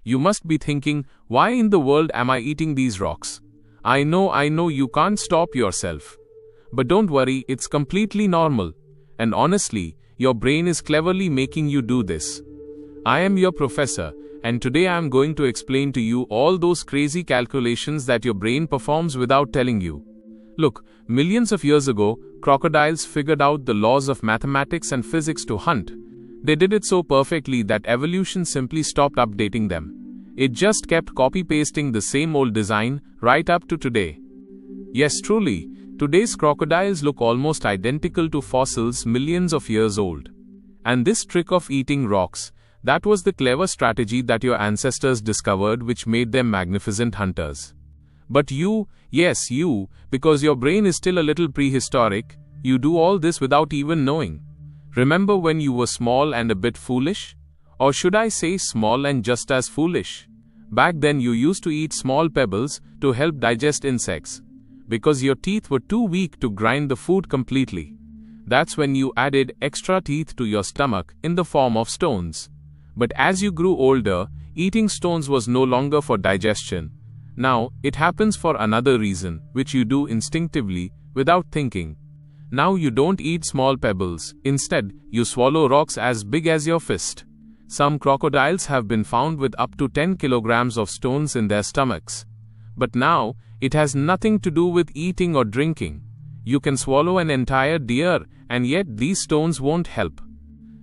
You must be thinking, why in the world am I eating these rocks? I know you can't stop yourself. But don't worry, it's completely normal. And honestly, your brain is cleverly making you do this. I am your professor, and today I am going to explain to you all those crazy calculations that your brain performs without telling you. Look, millions of years ago, crocodiles figured out the laws of mathematics and physics to hunt. They did it so perfectly that evolution simply stopped updating them. It just kept copy-pasting the same old design right up to today. Yes, truly, today's crocodiles look almost identical to fossils millions of years old. And this trick of eating rocks, that was the clever strategy that your ancestors discovered which made them magnificent hunters. But you, yes you, because your brain is still a little prehistoric, you do all this without even knowing. Remember when you were small and a bit foolish? Or should I say small and just as foolish? Back then you used to eat small pebbles to help digest insects. Because your teeth were too weak to grind the food completely. That's when you added extra teeth to your stomach in the form of stones. But as you grew older, eating stones was no longer for digestion. Now, it happens for another reason, which you do instinctively, without thinking. Now you don't eat small pebbles, instead, you swallow rocks as big as your fist. Some crocodiles have been found with up to 10 kilograms of stones in their stomachs. But now, it has nothing to do with eating or drinking. You can swallow an entire deer, and yet these stones won't help.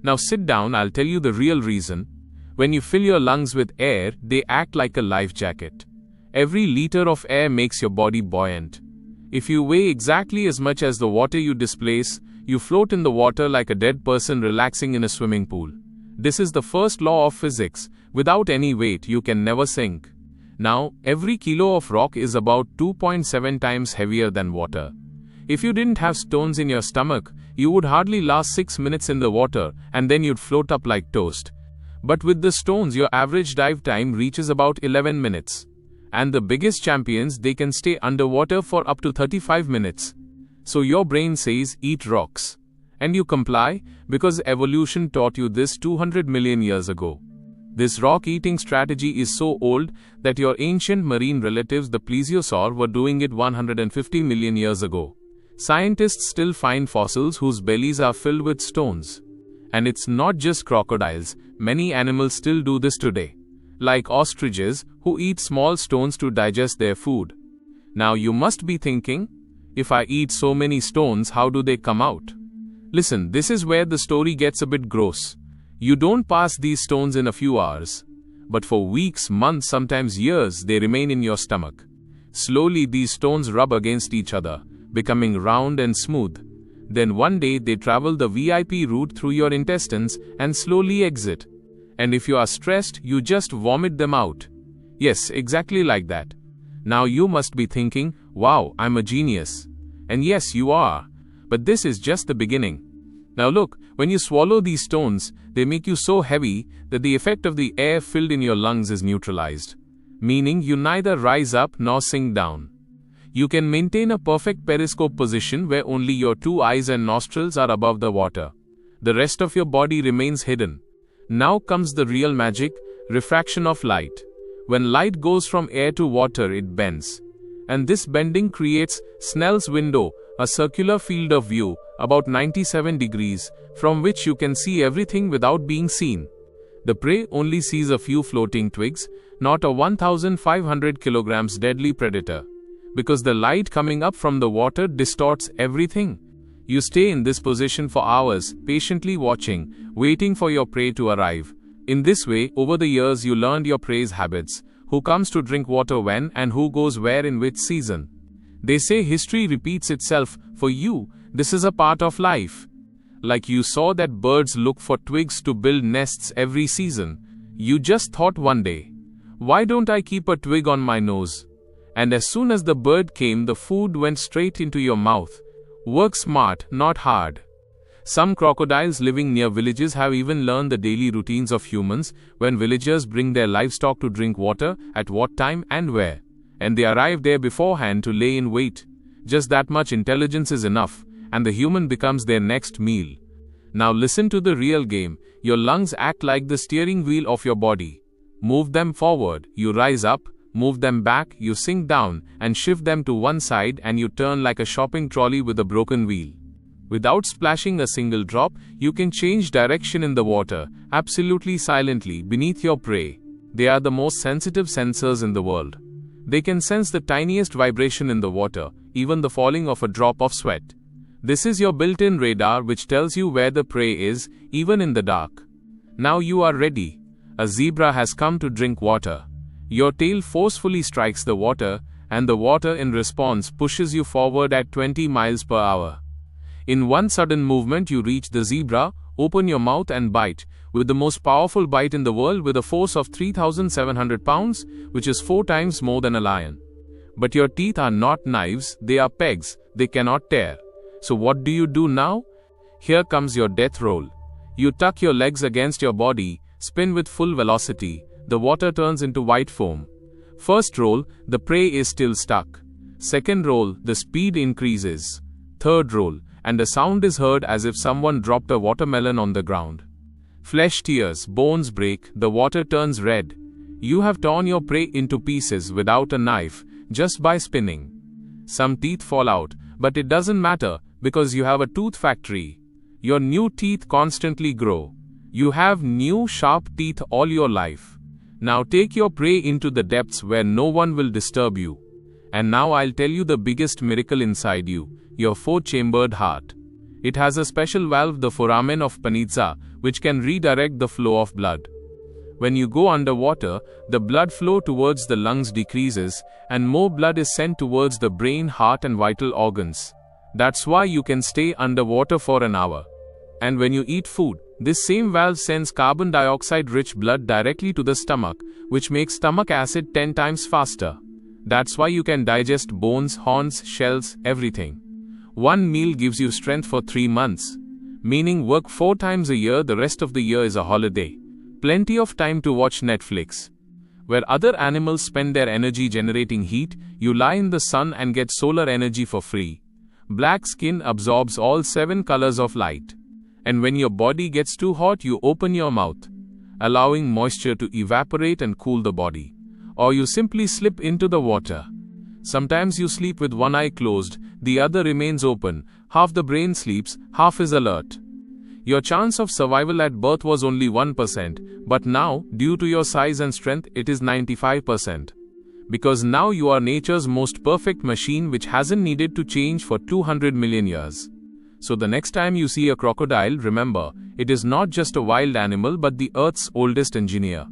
Now sit down, I'll tell you the real reason. When you fill your lungs with air, they act like a life jacket. Every liter of air makes your body buoyant. If you weigh exactly as much as the water you displace, you float in the water like a dead person relaxing in a swimming pool. This is the first law of physics. Without any weight, you can never sink. Now, every kilo of rock is about 2.7 times heavier than water. If you didn't have stones in your stomach, you would hardly last 6 minutes in the water, and then you'd float up like toast. But with the stones, your average dive time reaches about 11 minutes. And the biggest champions, they can stay underwater for up to 35 minutes. So your brain says, eat rocks. And you comply, because evolution taught you this 200 million years ago. This rock-eating strategy is so old that your ancient marine relatives, the plesiosaur, were doing it 150 million years ago. Scientists still find fossils whose bellies are filled with stones. And it's not just crocodiles, many animals still do this today. Like ostriches, who eat small stones to digest their food. Now you must be thinking, if I eat so many stones, how do they come out? Listen, this is where the story gets a bit gross. You don't pass these stones in a few hours. But for weeks, months, sometimes years, they remain in your stomach. Slowly these stones rub against each other, becoming round and smooth. Then one day they travel the VIP route through your intestines and slowly exit. And if you are stressed, you just vomit them out. Yes, exactly like that. Now you must be thinking, wow, I'm a genius. And yes, you are. But this is just the beginning. Now look, when you swallow these stones, they make you so heavy that the effect of the air filled in your lungs is neutralized. Meaning you neither rise up nor sink down. You can maintain a perfect periscope position where only your two eyes and nostrils are above the water. The rest of your body remains hidden. Now comes the real magic, refraction of light. When light goes from air to water, it bends. And this bending creates Snell's window, a circular field of view, about 97 degrees, from which you can see everything without being seen. The prey only sees a few floating twigs, not a 1,500 kilograms deadly predator. Because the light coming up from the water distorts everything. You stay in this position for hours, patiently watching, waiting for your prey to arrive. In this way, over the years you learned your prey's habits, who comes to drink water when and who goes where in which season. They say history repeats itself. For you, this is a part of life. Like you saw that birds look for twigs to build nests every season. You just thought one day, why don't I keep a twig on my nose? And as soon as the bird came, the food went straight into your mouth. Work smart, not hard. Some crocodiles living near villages have even learned the daily routines of humans, when villagers bring their livestock to drink water, at what time and where. And they arrive there beforehand to lay in wait. Just that much intelligence is enough, and the human becomes their next meal. Now listen to the real game. Your lungs act like the steering wheel of your body. Move them forward, you rise up. Move them back, you sink down, and shift them to one side and you turn like a shopping trolley with a broken wheel. Without splashing a single drop, you can change direction in the water, absolutely silently, beneath your prey. They are the most sensitive sensors in the world. They can sense the tiniest vibration in the water, even the falling of a drop of sweat. This is your built-in radar which tells you where the prey is, even in the dark. Now you are ready. A zebra has come to drink water. Your tail forcefully strikes the water, and the water in response pushes you forward at 20 miles per hour. In one sudden movement you reach the zebra, open your mouth and bite, with the most powerful bite in the world with a force of 3,700 pounds, which is 4 times more than a lion. But your teeth are not knives, they are pegs, they cannot tear. So what do you do now? Here comes your death roll. You tuck your legs against your body, spin with full velocity. The water turns into white foam. First roll, the prey is still stuck. Second roll, the speed increases. Third roll, and a sound is heard as if someone dropped a watermelon on the ground. Flesh tears, bones break, the water turns red. You have torn your prey into pieces without a knife, just by spinning. Some teeth fall out, but it doesn't matter, because you have a tooth factory. Your new teeth constantly grow. You have new sharp teeth all your life. Now take your prey into the depths where no one will disturb you. And now I'll tell you the biggest miracle inside you, your 4-chambered heart. It has a special valve, the foramen of Panizza, which can redirect the flow of blood. When you go underwater, the blood flow towards the lungs decreases, and more blood is sent towards the brain, heart and vital organs. That's why you can stay underwater for an hour. And when you eat food, this same valve sends carbon dioxide-rich blood directly to the stomach, which makes stomach acid 10 times faster. That's why you can digest bones, horns, shells, everything. One meal gives you strength for 3 months. Meaning work 4 times a year, the rest of the year is a holiday. Plenty of time to watch Netflix. Where other animals spend their energy generating heat, you lie in the sun and get solar energy for free. Black skin absorbs all 7 colors of light. And when your body gets too hot, you open your mouth, allowing moisture to evaporate and cool the body. Or you simply slip into the water. Sometimes you sleep with one eye closed, the other remains open, half the brain sleeps, half is alert. Your chance of survival at birth was only 1%, but now, due to your size and strength, it is 95%. Because now you are nature's most perfect machine which hasn't needed to change for 200 million years. So the next time you see a crocodile, remember, it is not just a wild animal but the Earth's oldest engineer.